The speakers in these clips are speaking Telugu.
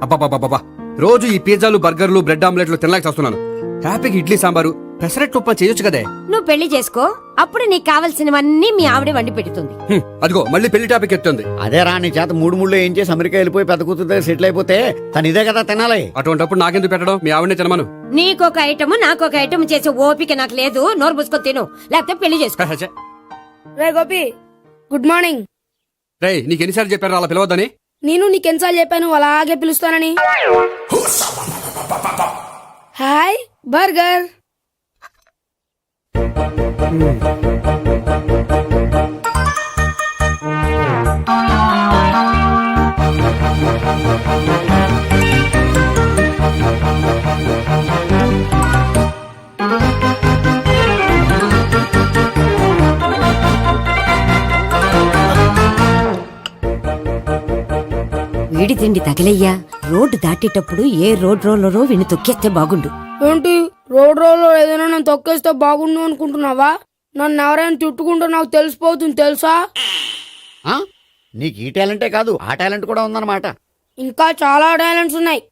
అబ్బాబాబాబా, రోజు ఈ పిజ్జాలు బర్గర్లు బ్రెడ్ ఆమ్లెట్లు తినలేక చేస్తున్నాను. హ్యాపీగా ఇడ్లీ సాంబారు పెసరెట్ ఉప్మా చేయొచ్చు కదే. నువ్వు పెళ్లి చేసుకో, అప్పుడు నీకు కావలసినవన్నీ మీ ఆవిడే వండి పెడుతుంది. అదిగో మళ్ళీ పెళ్లి టాపిక్ ఎత్తుంది. అదే రా, నీ చేత మూడు ఏం చేసి అమెరికా వెళ్ళిపోయి పెద్ద కూతురు సెటిల్ అయిపోతే తను ఇదే కదా తినాలి. అటువంటిప్పుడు నాకెందుకు పెట్టడం, మీ ఆవిడనే తినమను. నీకొక ఐటమ్ నాకొక ఐటమ్ చేసే ఓపిక నాకు లేదు. నోరు పూసుకొని తిను, లేకపోతే పెళ్లి చేసుకో. రే గోపి, గుడ్ మార్నింగ్. రే, నీకు ఎన్నిసార్లు చెప్పారు అలా పిలవద్దని? నేను నీకెన్నిసార్లు చెప్పాను అలాగే పిలుస్తానని. Hi burger. వీడి తిండి తగిలయ్యా. రోడ్డు దాటేటప్పుడు ఏ రోడ్ రోలరో వీడిని తొక్కేస్తే బాగుండు. ఏంటి రోడ్ రోల్లో ఏదైనా నేను తొక్కేస్తే బాగుండు అనుకుంటున్నావా? నన్ను ఎవరైనా తిట్టుకుంటే నాకు తెలిసిపోతుంది తెలుసా? నీకు ఈ టాలెంటే కాదు, ఆ టాలెంట్ కూడా ఉందన్నమాట. ఇంకా చాలా టాలెంట్స్ ఉన్నాయి.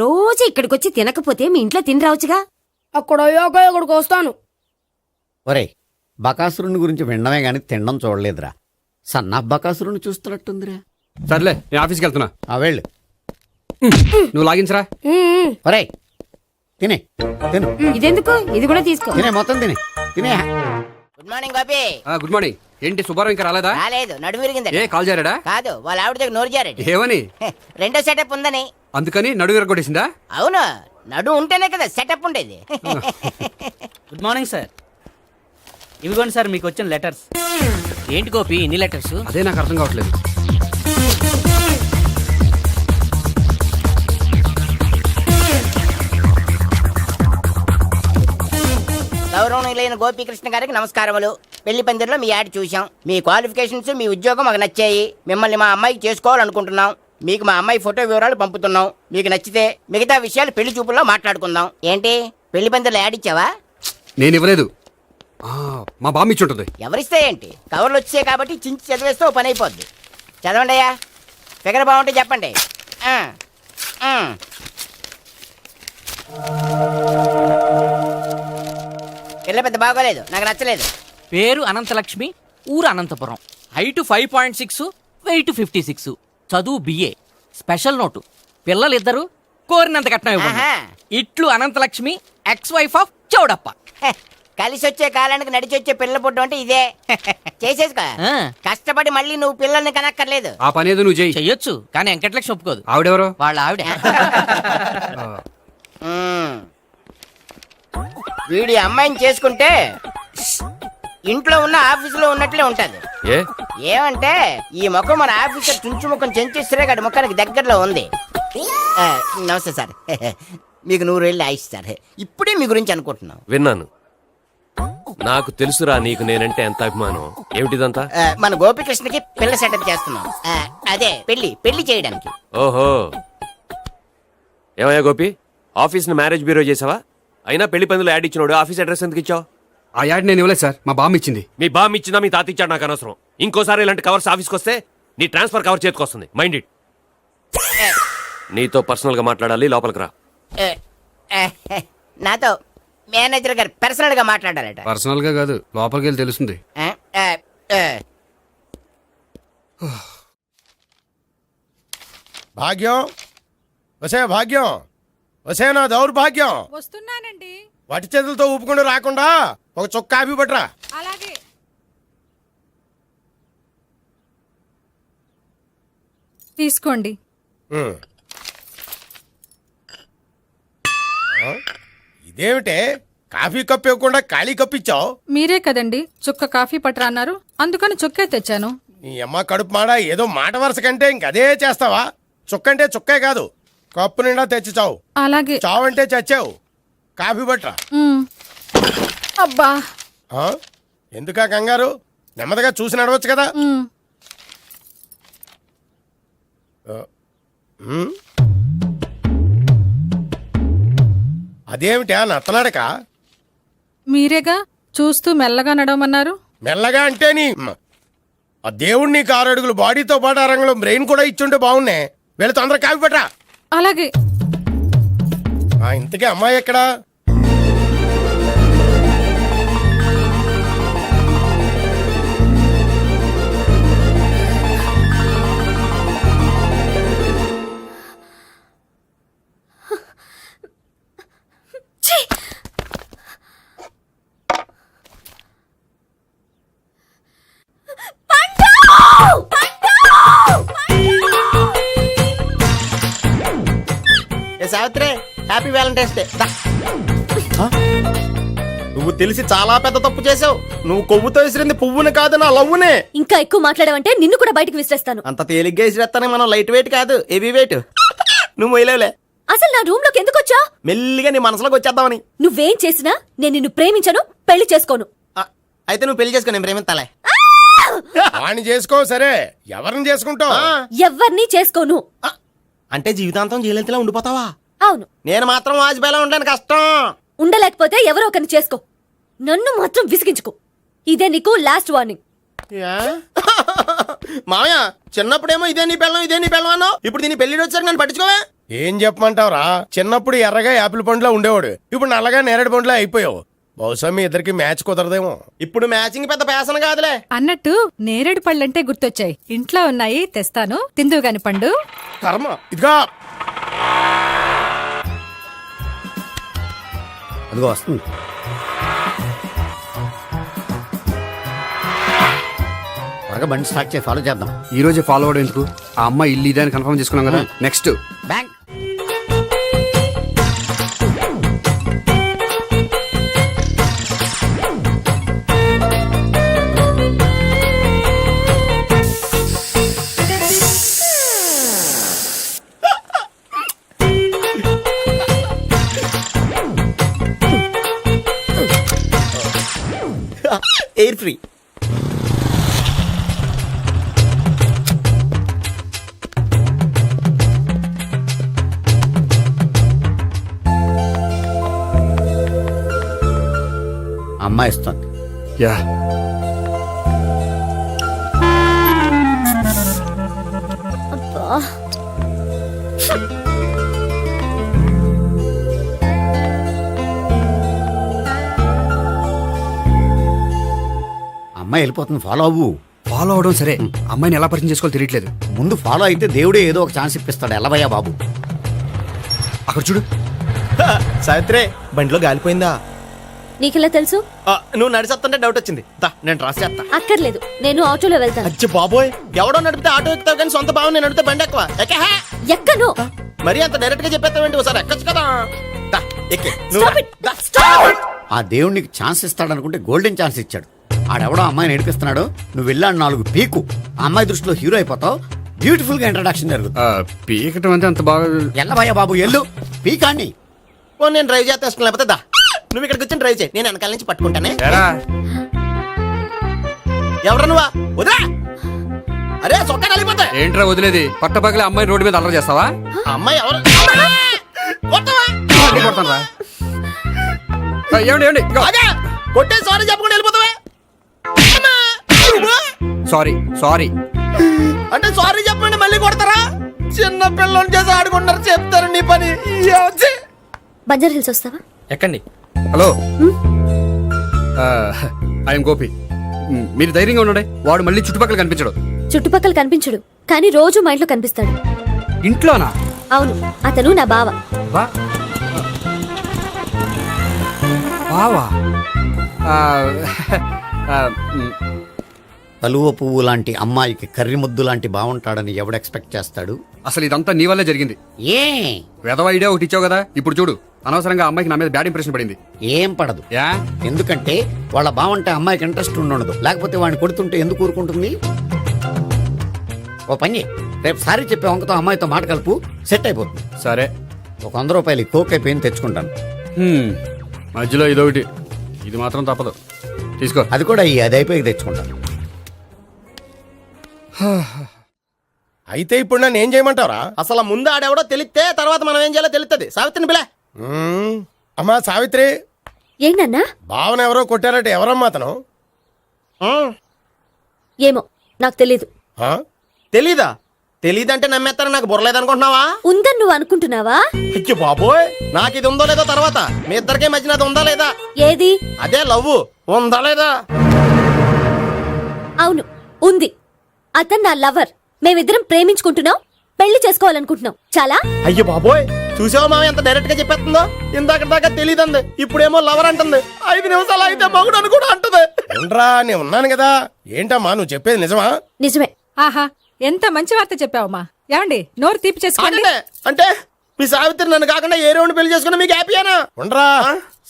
రోజు ఇక్కడికొచ్చి తినకపోతే మీ ఇంట్లో తిని రావచ్చుగా. అక్కడ అయ్యాక ఇక్కడికి వస్తాను. ఒరేయ్, బకాసురుని గురించి వినడమే గాని తినడం చూడలేదురా. సన్నా బకాసురుని చూస్తున్నట్టుందిరా. సర్లే, నేను ఆఫీస్కి వెళ్తున్నా. వెళ్ళు. నువ్వు లాగించరా. ఒరేయ్, తినే తిను. ఇదెందుకు? ఇది కూడా తీసుకో. తినే, మొత్తం తినే తినే. Good morning Gopi. Good morning. ఏంటి సుబ్బారావు ఇంకా రాలేదా? రాలేదు, నడుము విరిగింది. ఏ కాల్ జారాడా? కాదు, వాళ్ళ ఆవిడ దగ్గర నోరు జారాడు. ఏమని? రెండో సెటప్ ఉందని. అందుకని నడుగు విరగొట్టేసిందా? అవును, నడు ఉంటేనే కదా సెటప్ ఉండేది. Good morning sir. ఇవిగోండి సార్ మీకు వచ్చిన లెటర్స్. ఏంటి గోపి ఇన్ని లెటర్స్? అదే నాకు అర్థం కావట్లేదు. గౌరవనీయులైన గోపీకృష్ణ గారికి నమస్కారములు. పెళ్లి పందిరిలో మీ యాడ్ చూసాం. మీ క్వాలిఫికేషన్స్, మీ ఉద్యోగం మాకు నచ్చాయి. మిమ్మల్ని మా అమ్మాయికి చేసుకోవాలనుకుంటున్నాం. మీకు మా అమ్మాయి ఫోటో వివరాలు పంపుతున్నాం. మీకు నచ్చితే మిగతా విషయాలు పెళ్లి చూపుల్లో మాట్లాడుకుందాం. ఏంటి పెళ్లి పందిరిలో యాడ్ ఇచ్చావా? నేను ఇవ్వలేదు, మా బామ్మ ఇచ్చి ఉంటుంది. ఎవరిస్తే ఏంటి, కవర్లు వచ్చాయి కాబట్టి చించి చదివేస్తే ఓ పని అయిపోద్ది. చదవండి అయ్యా, ఫిగర్ బాగుంటే చెప్పండి. పిల్ల పెద్ద బాగోలేదు, నాకు నచ్చలేదు. పేరు అనంతలక్ష్మి, ఊరు అనంతపురం, హైట్ 5.6, వెయిట్ 56, చదువు బిఏ, స్పెషల్ నోటు పిల్లలిద్దరు కోరినంత కట్నం ఇవ్వండి. ఇట్లు Anantalakshmi, ex wife of Chowdappa. కలిసి వచ్చే కాలానికి నడిచి వచ్చే పిల్లల పుట్టం అంటే ఇదే. చేసేసుకో, కష్టపడి మళ్ళీ నువ్వు పిల్లల్ని కనక్కర్లేదు. ఆ పని ఏదో నువ్వు చెయ్యొచ్చు, కానీ వెంకటలక్ష్మి ఒప్పుకోదు. ఆవిడెవరో? వాళ్ళ ఆవిడ. వీడి అమ్మాయిని చేసుకుంటే ఇంట్లో ఉన్న ఆఫీసులో ఉన్నట్లే ఉంటది. ఏమంటే ఈ ముఖం మన ఆఫీసర్ చుంచు ముఖం చెంచేశ్వరే గారి ముఖానికి దగ్గరలో ఉంది. నమస్తే సార్, మీకు 100 ఏళ్ళు ఆయుష్ సార్. ఇప్పుడే మీ గురించి అనుకుంటున్నాం. విన్నాను, నాకు తెలుసురా నీకు నేనంటే ఎంత అభిమానం. ఏమిటిదంతా? మన గోపికృష్ణకి పిల్ల సెటప్ చేస్తున్నాం. అదే పెళ్లి చేయడానికి. ఓహో, ఏమయ్యా గోపి, ఆఫీస్ ని మ్యారేజ్ బ్యూరో చేసావా? అయినా పెళ్లి పందులు యాడ్ ఇచ్చినోడు ఆఫీస్ అడ్రస్ ఎందుకు ఇచ్చావు? ఆ యాడ్ నేను ఇవ్వలేదు సార్, మా బామ్మ ఇచ్చింది. మీ బామ్ ఇచ్చిందా మీ తాత ఇచ్చాడు నాకు అనవసరం. ఇంకోసారి ఇలాంటి కవర్స్ ఆఫీస్కి వస్తే నీ ట్రాన్స్ఫర్ కవర్ చేతికి వస్తుంది. Mind it. నీతో పర్సనల్ గా మాట్లాడాలి, లోపలికి రా. నాతో మేనేజర్ గారు పర్సనల్ గా మాట్లాడాలట. పర్సనల్ గా కాదు, లోపలికి వెళ్ళి తెలుస్తుంది. భాగ్యం, వసే భాగ్యం, వసే నా దౌర్భాగ్యం. వస్తున్నానండి. వటి చేతులతో ఊపుకుండా రాకుండా ఒక చుక్క కాఫీ పట్టరా. అలాగే. తీసుకోండి. ఇదేమిటే, కాఫీ కప్ ఇవ్వకుండా ఖాళీ కప్ ఇచ్చావు? మీరే కదండి చుక్క కాఫీ పట్టరా అన్నారు, అందుకని చుక్కే తెచ్చాను. నీ అమ్మ కడుపు మాడ, ఏదో మాట వరుస కంటే ఇంకదే చేస్తావా? చుక్కంటే చుక్కే కాదు, కప్పు నిండా తెచ్చి చావు. అలాగే. చావు అంటే చచ్చావు. కాఫీ పట్టరా. అబ్బా, ఎందుకా కంగారు? నెమ్మదిగా చూసి నడవచ్చు కదా. అదేమిటా నత్తలాడక? మీరేగా చూస్తూ మెల్లగా నడవమన్నారు. మెల్లగా అంటే ఆ దేవుడు నీకు 6 అడుగులు బాడీతో పాటు ఆ రంగంలో బ్రెయిన్ కూడా ఇచ్చుంటే బాగున్నాయి. వీళ్ళ తొందర కాపీ పట్రా. అలాగే. ఇంతకీ అమ్మాయి ఎక్కడా? Savitri, happy Valentine's day. నువ్వు తెలిసి చాలా పెద్ద తప్పు చేసావు. నువ్వు కొవ్వుతో విసిరింది పువ్వుని కాదు, నా లవ్వునే. ఇంకా ఎక్కువ మాట్లాడవంటే నిన్ను కూడా బయటకు విసిరేస్తాను. అంత తేలిగ్గా విసిరేస్తానే మనం లైట్ వెయిట్ కాదు, హెవీ వెయిట్. నువ్వు వేయలేవులే. అసలు నా రూమ్ లోకి ఎందుకు వచ్చా? మెల్లిగా నీ మనసులోకి వచ్చేద్దామని. నువ్వేం చేసినా నేను నిన్ను ప్రేమించను, పెళ్లి చేసుకోను. అయితే నువ్వు పెళ్లి చేసుకో, నేను ప్రేమిస్తాలే. వాణ్ణి చేసుకో. సరే, ఎవరిని చేసుకుంటావు? ఎవ్వరినీ చేసుకోను. అంటే జీవితాంతం జైలెంతలా ఉండిపోతావా? అవును. నేను మాత్రం వాజ్పేయిలా ఉండడానికి కష్టం. ఉండలేకపోతే ఎవరో ఒకరిని చేసుకో, నన్ను మాత్రం విసిగించుకో. ఇదే నీకు లాస్ట్ వార్నింగ్. మామయ్య, చిన్నప్పుడేమో ఇదే నీ పెళ్ళం అన్నావు. ఇప్పుడు దీని పెళ్లి వచ్చాక నన్ను పట్టించుకోవే. ఏం చెప్పమంటావురా? చిన్నప్పుడు ఎర్రగా యాపిల్ పండులో ఉండేవాడు, ఇప్పుడు నల్లగా నేరేడు పండులో అయిపోయావు. బహుశా మీ ఇద్దరికి మ్యాచ్ కుదరదేమో. ఇప్పుడు మ్యాచింగ్ పెద్ద పేసన కాదులే. అన్నట్టు నేరేడు పళ్ళంటే గుర్తొచ్చాయి. ఇంట్లో ఉన్నాయి, తెస్తాను, తిందువు గాని పండు. కర్మ. ఇదిగా అదిగో వస్తుంది. త్వరగా బండి స్టార్ట్ చేసి ఫాలో చేద్దాం. ఈ రోజే ఫాలో అవడం ఎందుకు? ఆ అమ్మాయి ఇల్లు ఇదే అని కన్ఫర్మ్ చేసుకున్నాం కదా. Next bank. Air free. అమ్మాయి ఇస్తుంది. యా, అమ్మాయి వెళ్ళిపోతుంది, ఫాలో అవ్వు. ఫాలో అవడం సరే, అమ్మాయిని ఎలా పరిచయం చేసుకోవాలో తెలియట్లేదు. ముందు ఫాలో అయితే దేవుడే ఏదో ఒక ఛాన్స్ ఇప్పిస్తాడు. ఎలవయ్యా బాబు. అక్కడ చూడు. సావిత్రి, బండిలో గాలిపోయిందా? నీకెలా తెలుసు? నువ్వు నడిచేస్తుంటే డౌట్ వచ్చింది. నేను ట్రాస్ చేస్తా. అక్కర్లేదు, నేను ఆటోలో వెళ్తాను. అచ్చి బాబోయ్, ఎవడో నడిపితే ఆటో ఎక్కుతావు కానీ సొంత భావం నేను నడిపితే బండి ఎక్కువ. ఎక్కను. మరి అంత డైరెక్ట్ గా చెప్పేస్తావేంటి? ఒకసారి ఎక్కొచ్చు కదా. ఎక్కే. Stop it. Stop it. ఆ దేవుడు నీకు ఛాన్స్ ఇస్తాడనుకుంటే గోల్డెన్ ఛాన్స్ ఇచ్చాడు. ఆడెవడో అమ్మాయిని నడిపిస్తున్నాడు, నువ్వు వెళ్ళాడు 4 పీకు. ఆ అమ్మాయి దృష్టిలో హీరో అయిపోతావు. బ్యూటిఫుల్ గా ఇంట్రడక్షన్ జరుగుతుంది. పీకటం అంటే అంత బాగా. ఎల్లవయ్యా బాబు, ఎల్లు పీకాన్ని. నేను డ్రైవ్ చేస్తాను, లేకపోతే దా నువ్వు ఇక్కడికి వచ్చి డ్రైవ్ చేయి, నేను వెనకాల నుంచి పట్టుకుంటానే. ఎవరు నువ్వా? వదిలా. అరే చొక్కా కలిగిపోతా. ఏంట్రా వదిలేది? పట్టపగలే అమ్మాయి రోడ్డు మీద అల్లరి చేస్తావా? అమ్మాయి ఎవరు? కొడతానురా. ఏమండి ఏమండి, ఇదిగో. కొట్టే సారీ చెప్పకుండా వెళ్ళిపోతావా? Sorry sorry. అంటే సారీ చెప్పండి మళ్ళీ కొడతారా? చిన్న పిల్లలు చేసి ఆడుకుంటారు, చెప్తారు నీ పని. బంజారా హిల్స్ వస్తావా? ఎక్కండి. Hello, I'm Gopi. మీరు ధైర్యంగా ఉండండి. వాడు మళ్ళీ చుట్టుపక్కల కనిపించడు. చుట్టుపక్కల కనిపించడు, కానీ రోజు మా ఇంట్లో కనిపిస్తాడు. ఇంట్లోనా? అవును, అతను నా బావ. బావా? కలువ పువ్వు లాంటి అమ్మాయికి కర్రి ముద్దు లాంటి బాగుంటాడని ఎవడు ఎక్స్పెక్ట్ చేస్తాడు? అసలు ఇదంతా నీ వల్లే జరిగింది. ఏ వెధవ ఐడియా ఒకటి ఇచ్చావు కదా, ఇప్పుడు చూడు. అనవసరంగా అమ్మాయికి నా మీద బ్యాడ్ ఇంప్రెషన్ పడింది. ఏం పడదు. యా, ఎందుకంటే వాళ్ళ బాగుంటే అమ్మాయికి ఇంట్రెస్ట్ ఉండదు. లేకపోతే వాడిని కొడుతుంటే ఎందుకు ఊరుకుంటుంది? ఓ పని, రేపు సారీ చెప్పే వంకతో అమ్మాయితో మాట కలుపు, సెట్ అయిపోతుంది. సరే. ఒక 100 రూపాయలు కోక్ అయిపోయింది, తెచ్చుకుంటాను. మధ్యలో ఇదొకటి, ఇది మాత్రం తప్పదు. తీసుకో. అది కూడా అది అయిపోయి తెచ్చుకుంటాను. అయితే ఇప్పుడు నన్ను ఏం చేయమంటావరా? అసలు ముందు ఆడెవడో తెలిస్తే తర్వాత మనం ఏం చేయాలో తెలుస్తుంది. సావిత్రిని పిల్ల. అమ్మా సావిత్రి, ఏంటన్నా? భావన ఎవరో కొట్టారట, ఎవరమ్మా అతను? ఏమో నాకు తెలీదు. ఆ? తెలీదా? తెలీదంటే నమ్మేస్తారని నాకు బుర్రలేదనుకుంటున్నావా? ఉందని నువ్వు అనుకుంటున్నావా? అయ్యో బాబోయ్, నాకు ఇది ఉందో లేదో తర్వాత, మీ ఇద్దరికే మధ్యన అది ఉందా లేదా? ఏది? అదే లవ్ ఉందా లేదా? అవును, ఉంది. అతను నా లవర్. మేమిద్దరం ప్రేమించుకుంటున్నాం, పెళ్లి చేసుకోవాలనుకుంటున్నాం. చాలా. అయ్యో బాబోయ్, చూసావా మామ ఎంత డైరెక్ట్ గా చెప్పేస్తుందో? ఇందాక దాకా తెలీదంది, ఇప్పుడేమో లవర్ అంటుంది. 5 నిమిషాలు అయితే మగుడు అని కూడా అంటుంది. ఏంట్రా, నేను ఉన్నాను కదా. ఏంటమ్మా నువ్వు చెప్పేది నిజమా? నిజమే. ఆహా, ఎంత మంచి వార్త చెప్పావమ్మా. ఏమండి, నోరు తీపి చేసుకోండి. అంటే మీ సావిత్రి నన్ను కాకుండా ఏ రౌండ్ పెళ్లి చేసుకున్నా మీకు హ్యాపీయేనా? ఉండరా,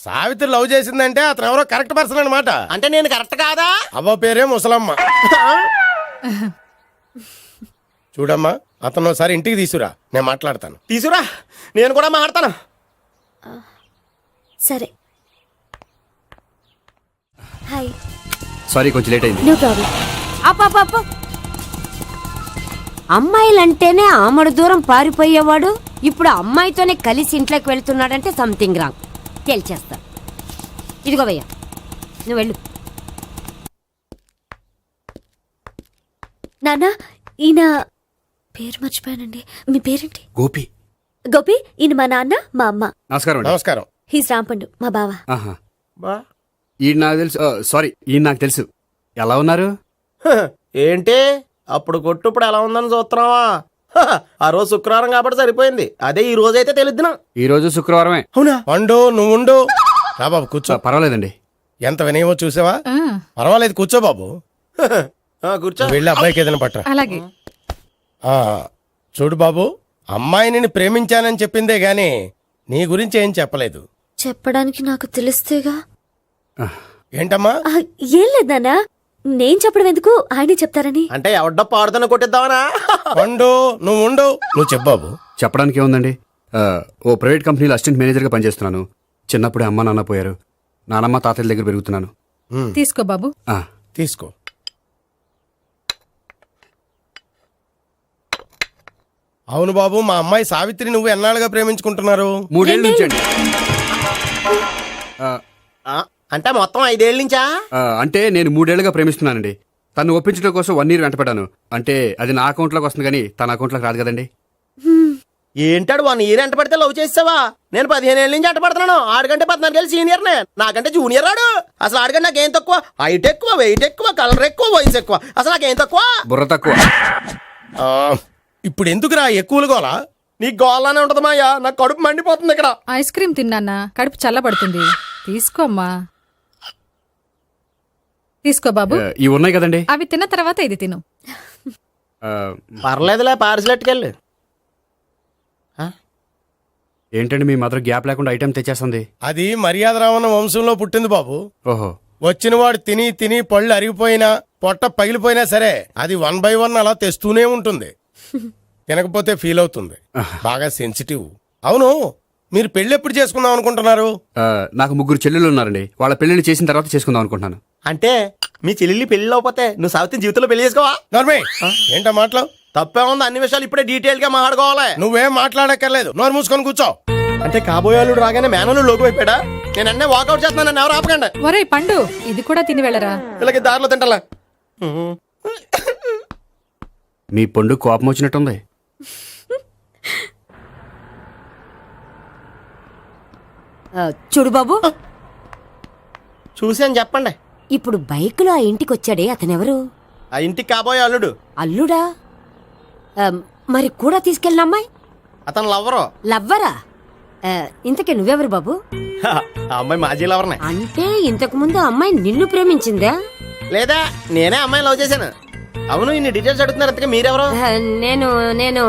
సావిత్రి లవ్ చేసిందంటే అతను ఎవరో కరెక్ట్ పర్సన్ అనమాట. అంటే నేను కరెక్ట్ కాదా? అవ్వ పేరే ముసలమ్మ. చూడమ్మా, అతను ఒకసారి ఇంటికి తీసుకురా, నేను మాట్లాడతాను. తీసురా, నేను కూడా మాట్లాడతాను. సరే. హాయ్. సారీ, కొంచెం లేట్ అయింది. No problem. అప్ప అమ్మాయిలంటేనే ఆమడు దూరం పారిపోయేవాడు ఇప్పుడు అమ్మాయితోనే కలిసి ఇంట్లోకి వెళ్తున్నాడంటే సంథింగ్ రాంగ్. తేల్చేస్తా. ఇదిగో భయ్యా, నువ్వు వెళ్ళు. నాన్న, ఈయన పేరు మర్చిపోయానండి. మీ పేరేంటి? గోపి. గోపి. ఈయన మా నాన్న, మా అమ్మ. నమస్కారం అండి. నమస్కారం. హీస్ రాంపండు, మా బావ. ఆహా. ఈయన నాకు తెలుసు. సారీ, ఈయన నాకు తెలుసు. ఎలా ఉన్నారు? ఏంటి అప్పుడు కొట్టు ఇప్పుడు ఎలా ఉందని చూస్తున్నావా? ఆ రోజు శుక్రవారం కాబట్టి సరిపోయింది. అదే ఈ రోజు అయితే తెలుద్దునా. ఈ రోజు శుక్రవారమే. అవునా? పండు, నువ్వు ఉండు. రా బాబు కూర్చో. పర్వాలేదండి. ఎంత వినయమో చూసావా? ఆ, పర్వాలేదు, కూర్చో బాబు. కూర్చో. నువ్వు వెళ్ళి అబ్బాయికి ఏదైనా పట్టరా. అలాగే. ఆ, చూడు బాబు, అమ్మాయి నిన్ను ప్రేమించానని చెప్పిందే గాని నీ గురించి ఏం చెప్పలేదు. చెప్పడానికి నాకు తెలిస్తేగా. ఏంటమ్మా? ఆ, ఏం లేదు నాన్న, నేను చెప్పడం ఎందుకు, ఆయనే చెప్తారని. అంటే ఎవడ్డో పాడుతున్న కొట్టిద్దామనా? పండు, నువ్వు ఉండు. నువ్వు చెప్పు బాబు. చెప్పడానికి ఏముందండి, ఓ ప్రైవేట్ కంపెనీలో అసిస్టెంట్ మేనేజర్గా పనిచేస్తున్నాను. చిన్నప్పుడే అమ్మ నాన్న పోయారు. నానమ్మ తాతయ్య దగ్గర పెరుగుతున్నాను. తీసుకో బాబు. ఆ, తీసుకో. అవును బాబు, మా అమ్మాయి సావిత్రి నువ్వు ఎన్నాళ్ళుగా ప్రేమించుకుంటున్నారు? 3 ఏళ్ళ నుంచి అండి. అంటే మొత్తం 5 ఏళ్ళ నుంచా? అంటే నేను 3 ఏళ్ళుగా ప్రేమిస్తున్నానండి. తను ఒప్పించడం కోసం 1 year వెంటపడ్డాను. అంటే అది నా అకౌంట్లోకి వస్తుంది కానీ తన అకౌంట్లోకి రాదు కదండి. ఏంటాడు 1 year ఎంట పడితే లవ్ చేసావా? నేను 15 ఏళ్ళ నుంచి ఎంట పడుతున్నాను. ఆడికంటే 14 ఏళ్ళు సీనియర్నే, నాకంటే జూనియర్ ఆడు. అసలు ఆడికంటే నాకేం తక్కువ? హైట్ ఎక్కువ, వెయిట్ ఎక్కువ, కలర్ ఎక్కువ, వయసు ఎక్కువ. అసలు నాకేం తక్కువ? బుర్ర తక్కువ. ఆ, ఇప్పుడు ఎందుకురా ఎక్కువలు గోలా? నీకు గోళ్ళనే ఉంటది మాయా, నాకు కడుపు మండిపోతుంది ఇక్కడ. ఐస్ క్రీమ్ తిన్నానా, కడుపు చల్లబడుతుంది. తీసుకోమ్మా. తీసుకో బాబు. ఇవి ఉన్నాయి కదండి. అవి తిన్న తర్వాత ఇది తిను. ఆ, పర్లేదులే, పార్సిలెట్కెళ్ళి. ఏంటండి మీ మదర్ గ్యాప్ లేకుండా ఐటెం తెచ్చేస్తుంది? అది మర్యాద రావణ వంశంలో పుట్టింది బాబు. ఓహో. వచ్చినవాడు తిని తిని పళ్ళు అరిగిపోయినా పొట్ట పగిలిపోయినా సరే అది 1 by 1 అలా తెస్తూనే ఉంటుంది. తినకపోతే ఫీల్ అవుతుంది. బాగా సెన్సిటివ్. అవును, మీరు పెళ్లి ఎప్పుడు చేసుకుందాం అనుకుంటున్నారు? నాకు 3 చెల్లెళ్ళు ఉన్నారండి. వాళ్ళ పెళ్లిని చేసిన తర్వాత చేసుకుందాం అనుకుంటున్నాను. అంటే మీ చెల్లెల్ని పెళ్లి అవ్వకపోతే నువ్వు సావిత్రి జీవితంలో పెళ్లి చేసుకోవా? నోర్మే, ఏంటో మాటలు? తప్పే ఉంది, అన్ని విషయాలు ఇప్పుడే డీటెయిల్ గా మాట్లాడుకోవాలి. నువ్వేం మాట్లాడక్కర్లేదు, నోరు మూసుకొని కూర్చో. అంటే కాబోయేవాళ్ళు రాగానే మేనలు లోకి అయిపోయాడా? నేను అన్నీ వాకౌట్ చేస్తున్నాను, నన్ను ఎవరు ఆపకండి. ఒరే పండు, ఇది కూడా తిని వెళ్ళరా. వీళ్ళకి దారిలో తింటలే. మీ పండు కోపం వచ్చినట్టుంది. చూడు బాబు, చూసి అని చెప్పండి. ఇప్పుడు బైకులో ఆ ఇంటికి వచ్చాడే అతనెవరు? ఆ ఇంటికి కాబోయే అల్లుడు. అల్లుడా? మరి కూడా తీసుకెళ్ళిన అమ్మాయి అతను లవ్వరు. లవ్వరా? ఇంతకీ నువ్వెవరు బాబు? ఆ అమ్మాయి మాజీ లవర్నే. అంటే ఇంతకు ముందు అమ్మాయి నిన్ను ప్రేమించిందా? లేదా నేనే అమ్మాయి లవ్ చేశాను. అవును, ఇన్ని డీటెయిల్స్ అడుగుతున్నారు, అంతగా మీరెవరు? నేను నేను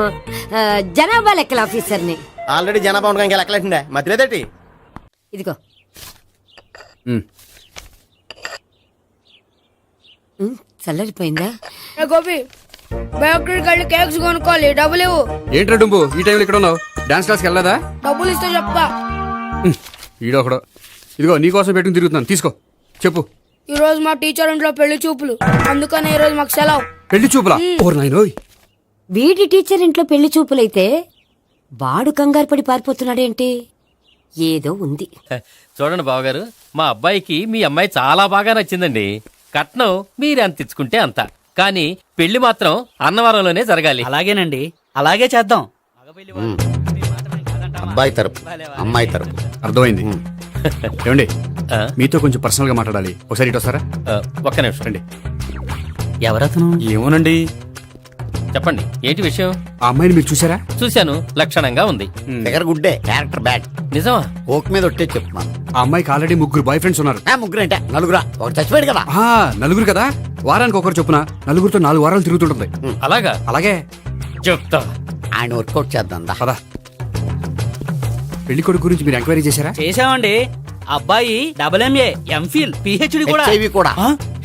జనాభా లెక్కల ఆఫీసర్ని. ఆల్రెడీ జనాభా ఉండగా ఇంకా లెక్కలేటండే మధ్యలేదేటి. ఇదిగో. చల్లరిపోయిందా? గోపి, బేకరీకి వెళ్ళి కేక్స్ కొనుక్కోవాలి, డబ్బులు ఇవ్వు. ఏంట్రా డుంబు ఈ టైంలో ఇక్కడ ఉన్నావు? డాన్స్ క్లాస్కి వెళ్ళదా? డబ్బులు ఇస్తే చెప్తా. ఈడొకడు. ఇదిగో నీకోసం పెట్టుకుని తిరుగుతున్నాను, తీసుకో. చెప్పు. ఈ రోజు మా టీచర్ ఇంట్లో పెళ్లి చూపులు, అందుకని ఈ రోజు మాకు సెలవు. పెళ్లి చూపులా? ఓర్ నాయనోయ్. వీడి టీచర్ ఇంట్లో పెళ్లి చూపులైతే వాడు కంగారు పడి పారిపోతున్నాడేంటి? ఏదో ఉంది. చూడండి బావగారు, మా అబ్బాయికి మీ అమ్మాయి చాలా బాగా నచ్చిందండి. కట్నం మీరు ఎంత ఇచ్చుకుంటే అంత, కానీ పెళ్లి మాత్రం అన్నవరంలోనే జరగాలి. అలాగేనండి, అలాగే చేద్దాం. అబ్బాయి తరపు అమ్మాయి తరపు. అర్థమైంది. ఏమండి ఆ? మీతో కొంచెం పర్సనల్ గా మాట్లాడాలి, ఒకసారి ఇటు వస్తారా? ఒక్క నిమిషం అండి. ఎవరతను? ఏమోనండి. చెప్పండి, ఏంటి విషయం? ఆ అమ్మాయిని మీరు చూసారా? చూశాను, లక్షణంగా ఉంది. దగ్గర గుడ్డే, క్యారెక్టర్ బ్యాడ్. నిజమా? ఓక్ మీద ఒట్టే చెప్తున్నాను. ఆ అమ్మాయికి ఆల్రెడీ 3 బాయ్ ఫ్రెండ్స్ ఉన్నారు. ముగ్గురు అంటే నలుగురా, ఒకటి చచ్చిపోయాడు కదా. నలుగురు కదా, వారానికి ఒకరు చొప్పున నలుగురితో 4 వారాలు తిరుగుతుంటుంది. అలాగా? అలాగే చెప్తా. ఆయన వర్కౌట్ చేద్దాం దా. పదా. పెళ్లి కొడుకు గురించి మీరు ఎంక్వైరీ చేశారా? చేశామండి. అబ్బాయి MA, MPhil, PhD కూడా. HIV కూడా.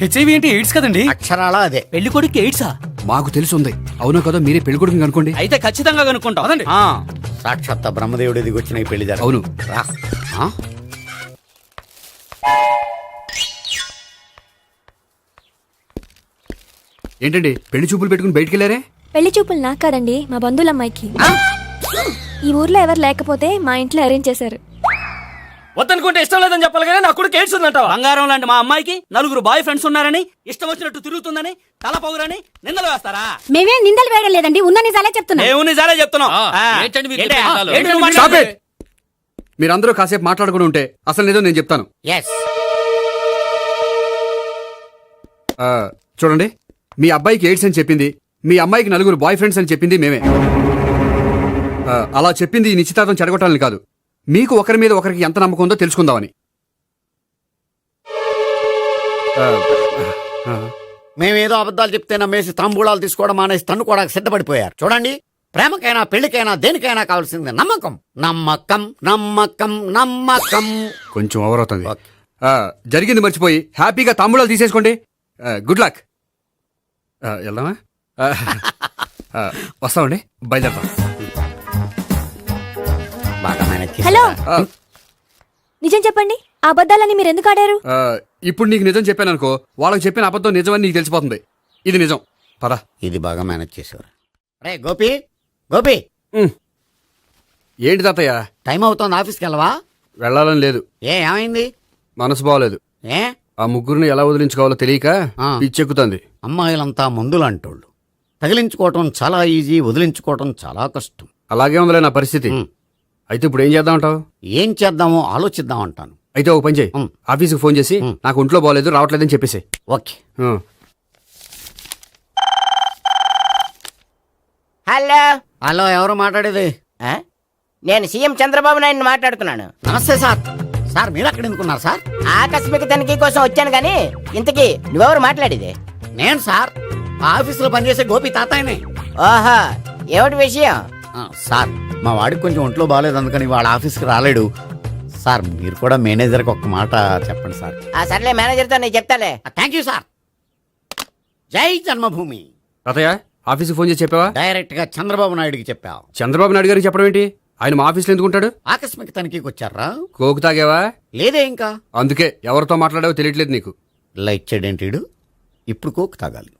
హెచ్ఐవి అంటే ఎయిడ్స్ కదండి. అక్షరాలా అదే. పెళ్లి కొడుకు ఎయిడ్సా? మాకు తెలుసుంది. అవునో కదా, మీరే పెళ్లి కొడుకుని కనుకోండి. అయితే ఖచ్చితంగా కనుక్కుంటాం. అదండి. సాక్షాత్ బ్రహ్మదేవుడి దిగి వచ్చిన ఈ పెళ్లి జరగదు. అవును. రా. ఆ? ఏంటండి పెళ్లి చూపులు పెట్టుకుని బయటికి వెళ్ళారే? పెళ్లి చూపులు నాకు కాదండి, మా బంధువుల అమ్మాయికి. ఈ ఊర్లో ఎవరు లేకపోతే మా ఇంట్లో అరేంజ్ చేశారు. వద్దనుకుంటే ఇష్టం లేదని చెప్పాలి కానీ నా కొడుకు ఎయిడ్స్ ఉందంటావా? బంగారం లాంటి మా అమ్మాయికి 4 బాయ్ ఫ్రెండ్స్ ఉన్నారని, ఇష్టం వచ్చినట్టు తిరుగుతుందని, తల పౌరని నిందలు వేస్తారా? మేమేం నిందలు వేయడం లేదండి, ఉన్న నిజాలే చెప్తున్నా. మేము నిజాలే చెప్తున్నాం. ఏంటండి మీరు ఏంటి? చెప్పే నిజాలు? ఏంటి నువ్వు Stop మాట్లాడేది? it! మీరందరూ కాసేపు మాట్లాడుకుని ఉంటే అసలు ఏదో నేను చెప్తాను. ఎస్. చూడండి, మీ అబ్బాయికి ఎయిడ్స్ అని చెప్పింది, మీ అమ్మాయికి 4 బాయ్ ఫ్రెండ్స్ అని చెప్పింది మేమే. అలా చెప్పింది ఈ నిశ్చితార్థం చెడగొట్టాలని కాదు, మీకు ఒకరి మీద ఒకరికి ఎంత నమ్మకం ఉందో తెలుసుకుందామని. మేమేదో అబద్ధాలు చెప్తే నమ్మేసి తాంబూలాలు తీసుకోవడం మానేసి తన్నుకోవడానికి సిద్ధపడిపోయారు. చూడండి, ప్రేమకైనా పెళ్లికైనా దేనికైనా కావాల్సింది నమ్మకం. నమ్మకం నమ్మకం నమ్మకం. కొంచెం ఓవర్ అవుతుంది. జరిగింది మర్చిపోయి హ్యాపీగా తాంబూలాలు తీసేసుకోండి. Good luck. వెళ్దామా? వస్తామండి, బయలుదేరతాం. బాగా మేనేజ్ చేశారా? హలో, నిజం చెప్పండి, ఆ అబద్ధాలని మీరు ఎందుకు ఆడారు? ఇప్పుడు నీకు నిజం చెప్పాను అనుకో, వాళ్ళకి చెప్పిన అబద్ధం నిజమని నీకు తెలిసిపోతుంది. ఇది నిజం. పదా. ఇది బాగా మేనేజ్ చేసేవారు. రే గోపి, గోపి, ఏంటి తాతయ్య? టైం అవుతోంది, ఆఫీస్కి వెళ్ళవా? వెళ్ళాలని లేదు. ఏమైంది? మనసు బాగోలేదు. ఏ? ఆ ముగ్గురిని ఎలా వదిలించుకోవాలో తెలియక పిచ్చెక్కుతుంది. అమ్మాయిలంతా మందులాంటోళ్ళు. తగిలించుకోవటం చాలా ఈజీ, వదిలించుకోవటం చాలా కష్టం. అలాగే ఉందిలే నా పరిస్థితి. అయితే ఇప్పుడు ఏం చేద్దామంటావు? ఏం చేద్దామో ఆలోచిద్దాం అంటాను. అయితే ఒక పని చేయి, ఆఫీస్కి ఫోన్ చేసి నాకు ఒంట్లో బాగోలేదు రావట్లేదని చెప్పేసి. ఓకే. హలో. హలో, ఎవరు మాట్లాడేది? నేను సీఎం చంద్రబాబు నాయుడు మాట్లాడుతున్నాను. నమస్తే సార్. సార్ మీరు అక్కడ ఎందుకున్నారు సార్? ఆకస్మిక తనిఖీ కోసం వచ్చాను గానీ ఇంతకీ నువ్వెవరు మాట్లాడేది? నేను సార్, ఆఫీసులో పనిచేసే గోపి తాతాయనే. ఓహో, ఏమిటి విషయం? సార్, మా వాడికి కొంచెం ఒంట్లో బాగాలేదు, అందుకని వాళ్ళ ఆఫీస్కి రాలేడు. సార్ మీరు కూడా మేనేజర్కి ఒక్క మాట చెప్పండి సార్. సర్లే, మేనేజర్తో నేను చెప్తాలే. Thank you sir. జై జన్మభూమి. తాతయ్య, ఆఫీస్కి ఫోన్ చేసి చెప్పావా? డైరెక్ట్ గా చంద్రబాబు నాయుడుకి చెప్పావు. చంద్రబాబు నాయుడు గారికి చెప్పడం ఏంటి? ఆయన మా ఆఫీస్లో ఎందుకుంటాడు? ఆకస్మిక తనిఖీకి వచ్చారా? కోకు తాగావా? లేదే ఇంకా. అందుకే ఎవరితో మాట్లాడావో తెలియట్లేదు నీకు. లైట్ చేయడేంటిడు, ఇప్పుడు కోక్ తాగాలి.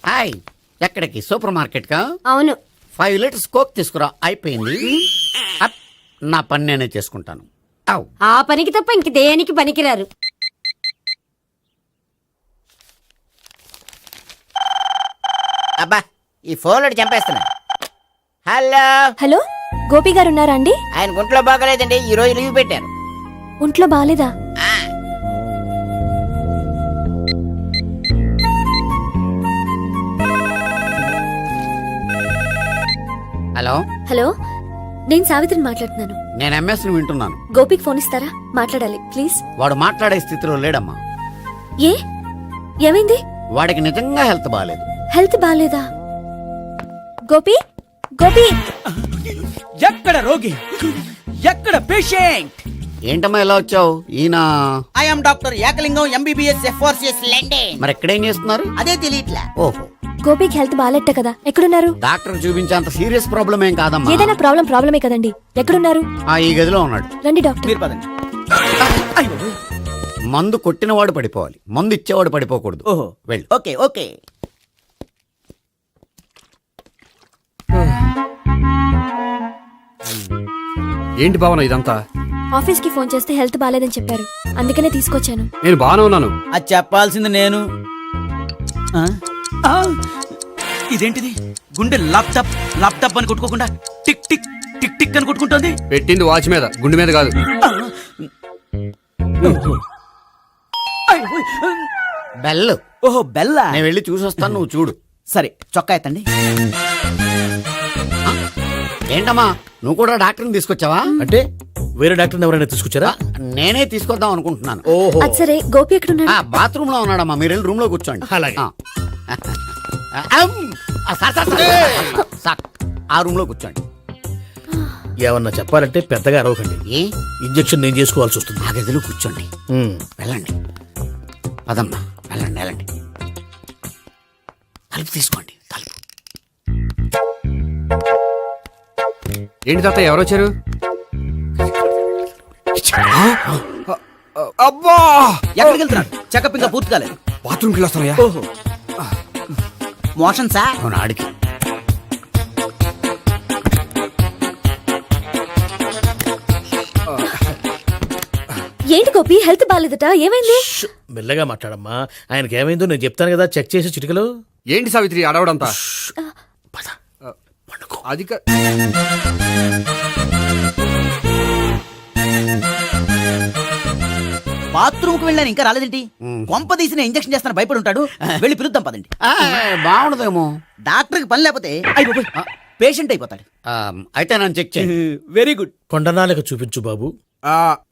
హాయ్, ఎక్కడికి? సూపర్ మార్కెట్ కా? అవును. 5 లీటర్స్ కోక్ తీసుకురా. అయిపోయింది. అప్, నా పని నేనే చేసుకుంటాను. ఔ. ఆ పనికి తప్ప ఇంక దేనికి పనికిరారు. అబ్బా, ఈ ఫోన్ చంపేస్తున్నా. హలో. హలో, గోపి గారు ఉన్నారా అండి? ఆయన గుంట్లో బాగలేదండి, ఈ రోజు లీవ్ పెట్టారు. ఒంట్లో బాగాలేదా? హలో. హలో, నేను సావిత్రిని మాట్లాడుతున్నాను. నేను ఎంఎస్ ను వింటున్నాను. గోపికి ఫోన్ ఇస్తారా? మాట్లాడాలి ప్లీజ్. వాడు మాట్లాడే స్థితిలో లేడమ్మా. ఏ, ఏమైంది? వాడికి నిజంగా హెల్త్ బాగాలేదు. హెల్త్ బాగాలేదా? గోపి, గోపి. ఎక్కడ రోగి, ఎక్కడ పేషెంట్? ఏంటమ్మా ఎలా వచ్చావు? ఈయన I'm doctor Ekalingam MBBS FRCS London. మరి ఎక్కడేం చేస్తున్నారు? అదే తెలియట్లా. ఓహో, గోపికి హెల్త్ బాగాలెట్ట కదా, ఎక్కడున్నారు? డాక్టర్ చూపించేంత సీరియస్ ప్రాబ్లం ఏం కాదమ్మా. ఏదైనా ప్రాబ్లమే కదండి. ఎక్కడున్నారు? ఈ గదిలో ఉన్నాడు. రండి డాక్టర్. మీరు పదండి. మందు కొట్టినవాడు పడిపోవాలి, మందు ఇచ్చేవాడు పడిపోకూడదు. ఓహో, వెళ్ళు. Okay okay. ఏంటి భావన ఇదంతా? ఆఫీస్ కి ఫోన్ చేస్తే హెల్త్ బాలేదని చెప్పారు, అందుకనే తీసుకొచ్చాను. నేను బాగానే ఉన్నాను. అది చెప్పాల్సింది నేను. ఇదేంటిది? గుండె లాప్టాప్ లాప్టాప్ అని కొట్టుకోకుండా టిక్ టిక్ టిక్ టిక్ అని కొట్టుకుంటోంది. పెట్టింది వాచ్ మీద, గుండె మీద కాదు. బెల్. ఓహో బెల్లా. నేను వెళ్ళి చూసొస్తాను, నువ్వు చూడు. సరే చొక్కా ఎత్తండి. ఏంటమ్మా నువ్వు కూడా డాక్టర్ని తీసుకొచ్చావా? అంటే వేరే డాక్టర్ ఎవరైనా తీసుకొచ్చారా? నేనే తీసుకొద్దాం అనుకుంటున్నాను. ఓహో, అది సరే, గోపి ఎక్కడున్నాడు? బాత్రూమ్ లో ఉన్నాడమ్మా, మీరు వెళ్ళి రూమ్ లో కూర్చోండి. అలాగే. సార్, ఆ రూమ్ లో కూర్చోండి. ఏమన్నా చెప్పాలంటే పెద్దగా అరవకండి. ఏ ఇంజెక్షన్ నేను చేసుకోవాల్సి వస్తుంది. ఆ గదిలో కూర్చోండి. వెళ్ళండి, పదమ్మా, వెళ్ళండి వెళ్ళండి. తలుపు తీసుకోండి, తలుపు. ఏంటి తాత ఎవరు వచ్చారు? అబ్బా, ఎక్కడికి వెళ్తున్నాడు? చెకప్ ఇంకా పూర్తి కాలేదు. బాత్రూమ్కి వెళ్ళొస్తానయ్యా. ఓహో మోషన్ సార్. అవును, ఆడికి. ఏంటి గోపి, హెల్త్ బాలేదట, ఏమైంది? మెల్లగా మాట్లాడమ్మా. ఆయనకి ఏమైందో నేను చెప్తాను కదా, చెక్ చేసి చిటికలు. ఏంటి సావిత్రి అడవడంతా? అది బాత్రూమ్ కు వెళ్ళాను, ఇంకా రాలేదేంటి? కొంప తీసిన ఇంజక్షన్ చేస్తాను భయపడి ఉంటాడు. వెళ్ళి పిలుద్దాం పదండి. బాగుండదేమో. డాక్టర్ కి పని లేకపోతే పేషెంట్ అయిపోతాడు. అయితే నన్ను చెక్ చేయి. Very good. కొండనాలకు చూపించు బాబు.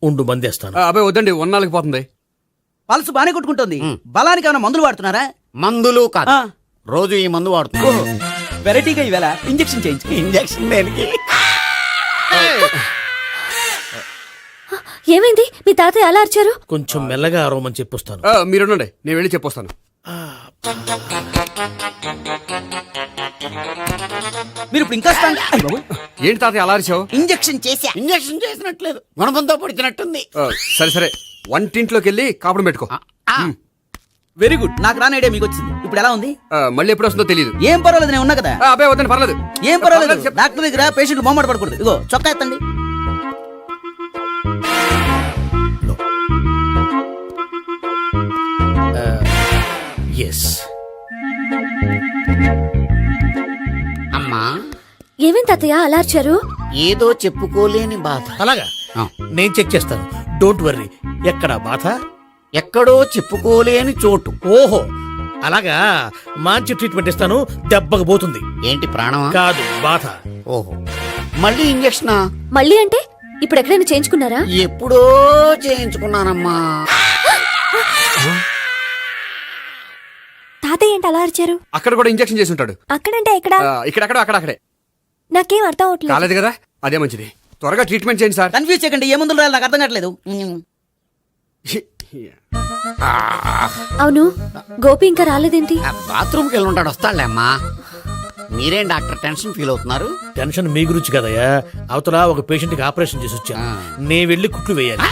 ఉండు మందేస్తాను. అబ్బాయి వద్దండి, ఉన్నాళ్ళకి పోతుంది. పల్స్ బానే కొట్టుకుంటుంది. బలానికి ఏమైనా మందులు వాడుతున్నారా? మందులు కాదు, రోజు ఈ మందు వాడుతున్నా. వెరైటీగా ఈవేళ ఇంజక్షన్ చేయించు. ఇంజక్షన్ దేనికి? ఏమైంది? మీ తాతయ్య అలా అరిచారు? కొంచెం మెల్లగా అరవమని చెప్పొస్తాను. మీరుండండి, నేను వెళ్ళి చెప్పొస్తాను. మీరు ఇప్పుడు ఇంకా ఏంటి తాతయ్య అలా అరిచావు? ఇంజక్షన్ చేసా. ఇంజక్షన్ చేసినట్లేదు, గుణపంతో పొడిచినట్టుంది. సరే సరే, వంటింట్లోకి వెళ్ళి కాపురం పెట్టుకో. Very good. నాకు రాని ఐడియా మీకు వచ్చింది. ఇప్పుడు ఎలా ఉంది? మళ్ళీ ఎప్పుడు వస్తుందో తెలియదు. ఏం పర్వాలేదు, నేను ఉన్నా కదా. అబ్బాయి వద్దండి, పర్లేదు. ఏం పర్వాలేదు. డాక్టర్ దగ్గర పేషెంట్ మొహమాట పడకూడదు. ఇగో చొక్కా ఎత్తండి. ఎస్. అమ్మా, ఏమేం తాతయ్య అలా అరిచారు? ఏదో చెప్పుకోలేని బాధ. అలాగా, నేను చెక్ చేస్తాను. Don't worry. ఎక్కడ బాధ? ఎక్కడో చెప్పుకోలేని చోటు. ఓహో, అలాగా. మంచి ట్రీట్మెంట్ ఇస్తాను, దెబ్బకు పోతుంది. ఏంటి, ప్రాణమా? కాదు, బాధ. ఓహో, మళ్ళీ ఇంజక్షనా? మళ్ళీ అంటే ఇప్పుడు ఎక్కడైనా చేయించుకున్నారా? ఎప్పుడో చేయించుకున్నానమ్మా. తాతయ్య ఏంటి అలా అరిచారు? అక్కడ కూడా ఇంజక్షన్ చేసి ఉంటాడు. అక్కడంటే ఎక్కడ? ఇక్కడక్కడ అక్కడక్కడే. నాకేం అర్థం అవట్లేదు. కాలేదు కదా, అదే మంచిది. త్వరగా ట్రీట్మెంట్ చేయండి సార్. కన్ఫ్యూజ్ చేయకండి. ఏ మందులు రాయాలి నాకు అర్థం కావట్లేదు. అవును, గోపి ఇంకా రాలేదేంటి? బాత్రూమ్కి వెళ్ళి ఉంటాడు, వస్తాడులే అమ్మా. మీరేం డాక్టర్ టెన్షన్ ఫీల్ అవుతున్నారు? టెన్షన్ మీ గురించి కదయ్యా. అవతల ఒక పేషెంట్ కి ఆపరేషన్ చేసి వచ్చా. నేను వెళ్ళి కుట్లు వేయాలి.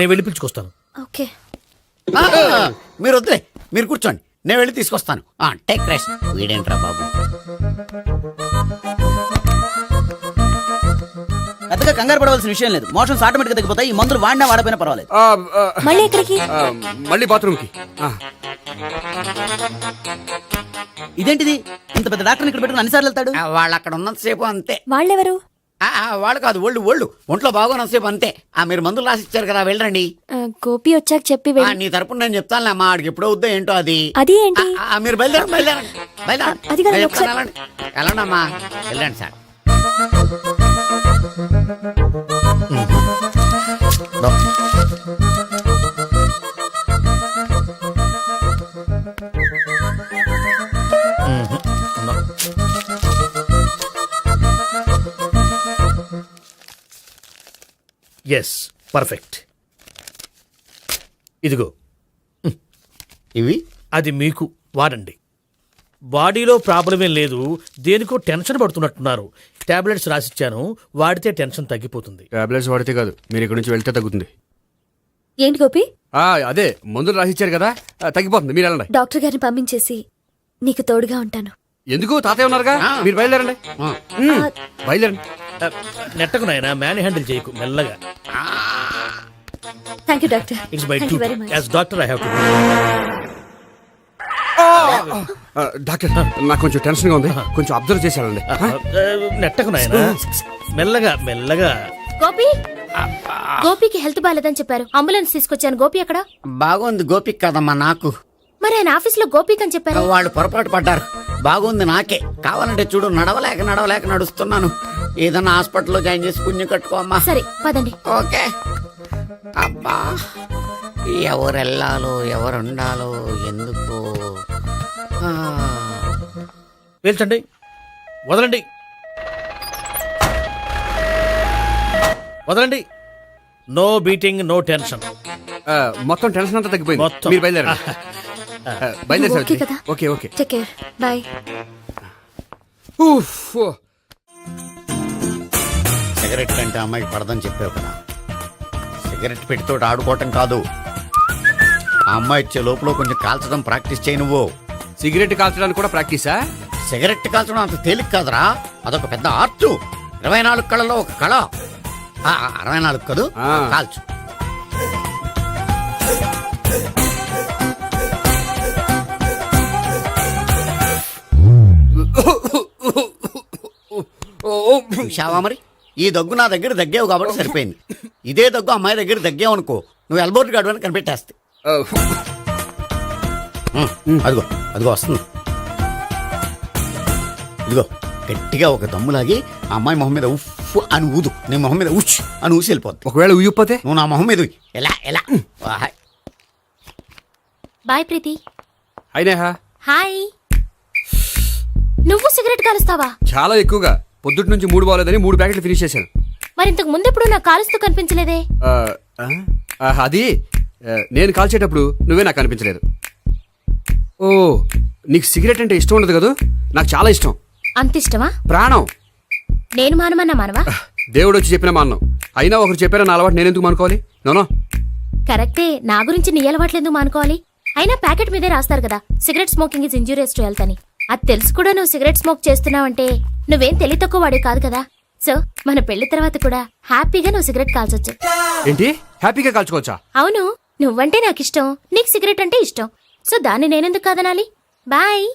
నేను వెళ్ళి పిలుచుకొస్తాను. ఓకే. మీరు వద్దులే, మీరు కూర్చోండి, నేను వెళ్ళి తీసుకొస్తాను. Take rest. వీడేంట్రా బాబు, పెద్దగా కంగారు పడవలసిన విషయం లేదు. మోషన్స్ ఆటోమేటిక్ గా తగ్గిపోతాయి. ఈ మందులు వాడినా వాడపోయినా పర్వాలేదు. మళ్ళీ ఎక్కడికి? మళ్ళీ బాత్రూమ్కి. ఇదేంటిది? ఇంత పెద్ద డాక్టర్ ఇక్కడ పెట్టుకుని అన్నిసార్లు వెళ్తాడు? వాళ్ళు అక్కడ ఉన్నంతసేపు అంతే. వాళ్ళెవరు? వాళ్ళు కాదు, ఒళ్ళు ఒంట్లో బాగోనంతసేపు అంతే. మీరు మందులు రాసి ఇచ్చారు కదా, వెళ్ళండి. గోపి వచ్చాక చెప్పి నీ తరపున నేను చెప్తానులే అమ్మా. ఆడికి ఎప్పుడో వద్దో ఏంటో అది. అది ఏంటి? మీరు బయలుదేరండి. అది కాదు, ఒకసారి- వెళ్ళండి అమ్మా, వెళ్ళండి సార్. Yes, perfect. ఇదిగో ఇవి అది మీకు వాడండి. బాడీలో ప్రాబ్లం ఏం లేదు, దేనికో టెన్షన్ పడుతున్నట్టున్నారు. టాబ్లెట్స్ రాసిచ్చాను, వాడితే టెన్షన్ తగ్గిపోతుంది. టాబ్లెట్స్ వాడితే కాదు, మీరు ఇక్కడ నుంచి వెళ్తే తగ్గుతుంది. ఏంటి గోపి? అదే మందులు రాసిచ్చారు కదా, తగ్గిపోతుంది. మీరు వెళ్ళండి. డాక్టర్ గారిని పంపించేసి నీకు తోడుగా ఉంటాను. ఎందుకు? తాతయ్య ఉన్నారుగా, మీరు బయలుదేరండి. బయలుదేరండి. నెట్టకు నాయనా మ్యాన్ హ్యాండిల్ చేయకు మెల్లగా. Thank you doctor. It's bye thank two you very much. As doctor I have to. Doctor నాకు కొంచెం టెన్షన్ గా ఉంది, కొంచెం అబ్జర్వ్ చేశానండి. నెట్టకు నాయనా మెల్లగా మెల్లగా. గోపి, గోపికి హెల్త్ బాగాలేదని చెప్పారు, అంబులెన్స్ తీసుకొచ్చాను. గోపి ఎక్కడ? బాగుంది గోపిక్ కదమ్మా నాకు. మరి ఆయన ఆఫీస్ లో గోపిక్ అని చెప్పారు. వాళ్ళు పొరపాటు పడ్డారు. బాగుంది నాకే. కావాలంటే చూడు, నడవలేక నడుస్తున్నాను. ఏదన్నా హాస్పిటల్లో జాయిన్ చేసి పుణ్యం కట్టుకో అమ్మా. సరే పదండి. ఓకే. అబ్బా, ఎవరు వెళ్ళాలో ఎవరు ఉండాలో ఎందుకు. పేల్చండి, వదలండి, వదలండి. No beating, no tension. మొత్తం టెన్షన్ అంతా తగ్గిపోయింది. మొత్తం. మీరు బయలుదేరండి. బయలుదేరి ఓకే కదా? Okay okay. Take care, bye. Cigarette కంటే అమ్మాయికి పడదని చెప్పావు కదా. సిగరెట్ పెట్టితో ఆడుకోవటం కాదు, ఆ అమ్మాయి ఇచ్చే లోపల కొంచెం కాల్చడం ప్రాక్టీస్ చేయి నువ్వు. సిగరెట్ కాల్చడానికి కూడా ప్రాక్టీసా? సిగరెట్ కాల్చడం అంత తేలిక కాదురా, అదొక పెద్ద ఆర్ట్. 24 కళలో ఒక కళ. 64 కాదు, కాల్చు. చూశావా మరి, ఈ దగ్గు నా దగ్గర దగ్గేవు కాబట్టి సరిపోయింది. ఇదే దగ్గు అమ్మాయి దగ్గర దగ్గేవు అనుకో, నువ్వు ఎల్బోర్డ్ గాడు అని కనిపెట్టేస్తే. అదిగో అదిగో వస్తుంది. ఇదిగో గట్టిగా ఒక దమ్ములాగి ఆ అమ్మాయి మొహం మీద ఉఫ్ అని ఊదు, నీ మొహం మీద ఉచ్ అని ఊసి వెళ్ళిపోద్ది. ఒకవేళ ఊయకపోతే నువ్వు నా మొహం మీద ఎలా ఎలా. బాయ్ ప్రీతి. అయినా హాయ్. నువ్వు సిగరెట్ కాలుస్తావా? చాలా ఎక్కువగా. పొద్దుటి నుంచి 3 బాగాలేదని 3 ప్యాకెట్లు ఫినిష్ చేశాను. మరి ఇంతకు ముందు ఎప్పుడు నాకు కాలుస్తూ కనిపించలేదే? అది నేను కాల్చేటప్పుడు నువ్వే నాకు కనిపించలేదు. ఓ, నీకు సిగరెట్ అంటే ఇష్టం ఉండదు కదా? నాకు చాలా ఇష్టం. అంత ఇష్టమా? ప్రాణం. నేను మానమన్నా మానవా? దేవుడు వచ్చి చెప్పిన మానం. అయినా ఒకరు చెప్పారా నా అలవాటు నేను ఎందుకు మానుకోవాలి? నోనో. కరెక్టే, నా గురించి నీ అలవాట్లు ఎందుకు మానుకోవాలి? అయినా ప్యాకెట్ మీదే రాస్తారు కదా, cigarette smoking is injurious to health అని. అది తెలుసు కూడా నువ్వు సిగరెట్ స్మోక్ చేస్తున్నావంటే నువ్వేం తెలివి తక్కువ వాడే కాదు కదా. సో మన పెళ్లి తర్వాత కూడా హ్యాపీగా నువ్వు సిగరెట్ కాల్చొచ్చు. ఏంటి, హ్యాపీగా కాల్చుకోవచ్చా? అవును, నువ్వంటే నాకు ఇష్టం, నీకు సిగరెట్ అంటే ఇష్టం. సో దాన్ని నేనెందుకు కాదనాలి? బాయ్.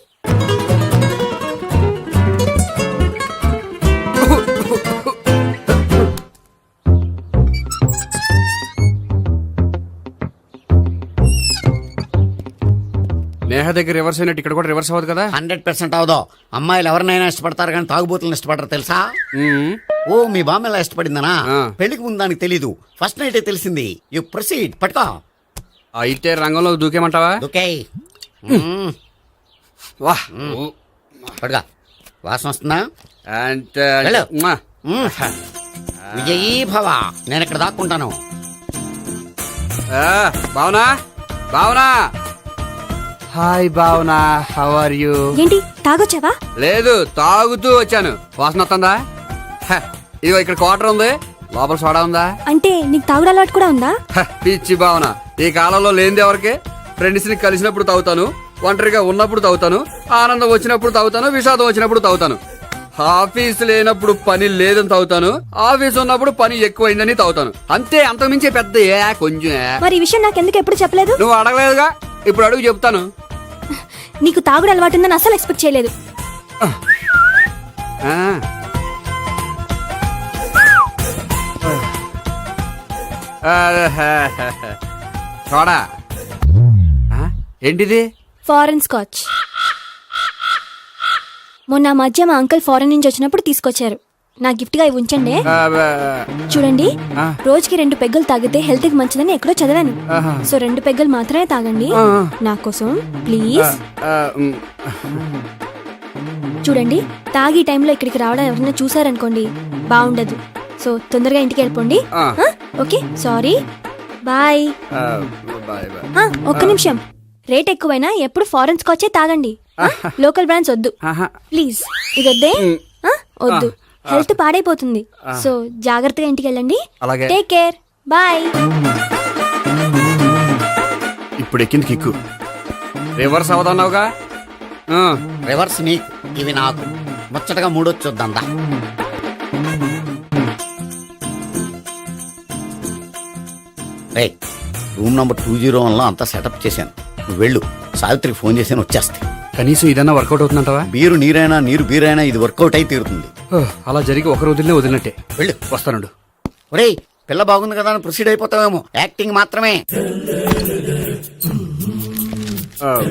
నేహ దగ్గర రివర్స్ అయినట్టు ఇక్కడ కూడా రివర్స్ అవ్వదు కదా? 100% అవదో. అమ్మాయిలు ఎవరినైనా ఇష్టపడతారు కానీ తాగుబోతులను ఇష్టపడరు తెలుసా? ఓ, మీ బామ్మ ఎలా ఇష్టపడిందనా? పెళ్లికి ముందు దానికి తెలీదు, ఫస్ట్ నైటే తెలిసింది. You proceed. పట్టుకో. అయితే రంగంలో దూకేమంటావా? ఓకే. వా, పట్టుకో. వాసన వస్తుందా? వెళ్ళు. విజయీ భవ. నేను ఇక్కడ దాక్కుంటాను. Bhavana, Bhavana. Hi Bhavana, how are you? ఏంటి తాగొచ్చావా? లేదు, తాగుతూ వచ్చాను. వాసన వస్తుందా? ఇదిగో ఇక్కడ క్వార్టర్ ఉంది, లోపల సోడా ఉందా? అంటే నీకు తాగుడు అలవాటు కూడా ఉందా? పిచ్చి భావన, ఈ కాలంలో లేనిది ఎవరికి? ఫ్రెండ్స్ ని కలిసినప్పుడు తాగుతాను, ఒంటరిగా ఉన్నప్పుడు తాగుతాను, ఆనందం వచ్చినప్పుడు తాగుతాను, విషాదం వచ్చినప్పుడు తాగుతాను. ఆఫీస్ లేనప్పుడు పని లేదని తాగుతాను, ఆఫీస్ ఉన్నప్పుడు పని ఎక్కువైందని తాగుతాను. అంతే, అంతకుమించే పెద్ద కొంచెం. మరి ఈ విషయం నాకెందుకు ఎప్పుడు చెప్పలేదు? నువ్వు అడగలేదుగా, ఇప్పుడు అడుగు చెప్తాను. నీకు తాగుడు అలవాటు ఉందని అసలు ఎక్స్పెక్ట్ చేయలేదు. చూడా, ఏంటిది? Foreign scotch. మొన్న మధ్య మా అంకుల్ ఫారెన్ నుంచి వచ్చినప్పుడు తీసుకొచ్చారు. నా గిఫ్ట్ గా ఇవి ఉంచండి. చూడండి, రోజుకి 2 పెగ్గులు తాగితే హెల్త్ కి మంచిదని ఎక్కడో చదివాను. సో 2 పెగ్గులు మాత్రమే తాగండి నా కోసం ప్లీజ్. చూడండి, తాగి టైంలో ఇక్కడికి రావడం ఎవరైనా చూసారనుకోండి బాగుండదు. సో తొందరగా ఇంటికి వెళ్ళిపోండి. Okay, sorry, bye. ఒక్క నిమిషం, రేట్ ఎక్కువైనా ఎప్పుడు ఫారెన్ స్కాచే తాగండి, లోకల్ బ్రాండ్స్ వద్దు ప్లీజ్. ఇది వద్దే, వద్దు, హెల్త్ పాడైపోతుంది. సో జాగ్రత్తగా ఇంటికి వెళ్ళండి. Take care, bye. ఇప్పుడు ఎక్కింది కిక్కు. రివర్స్ అవదన్నావుగా? రివర్స్ నీకు, ఇవి నాకు. ముచ్చటగా 3 వచ్చొద్దా? రే రూమ్ నంబర్ 201లో అంతా సెటప్ చేశాను. నువ్వు వెళ్ళు, సావిత్రికి ఫోన్ చేశాను, వచ్చేస్తాయి. కనీసం ఇదన్నా వర్కౌట్ అవుతుందంటావా? బీరు నీరైనా నీరు బీరైనా ఇది వర్కౌట్ అయి తీరుతుంది. అలా జరిగి ఒక రోజులనే వదిలినట్టే. వెళ్ళు. వస్తానుండు. ఒరేయ్ పిల్ల బాగుంది కదా అని ప్రొసీడ్ అయిపోతావేమో, యాక్టింగ్ మాత్రమే. ఆ,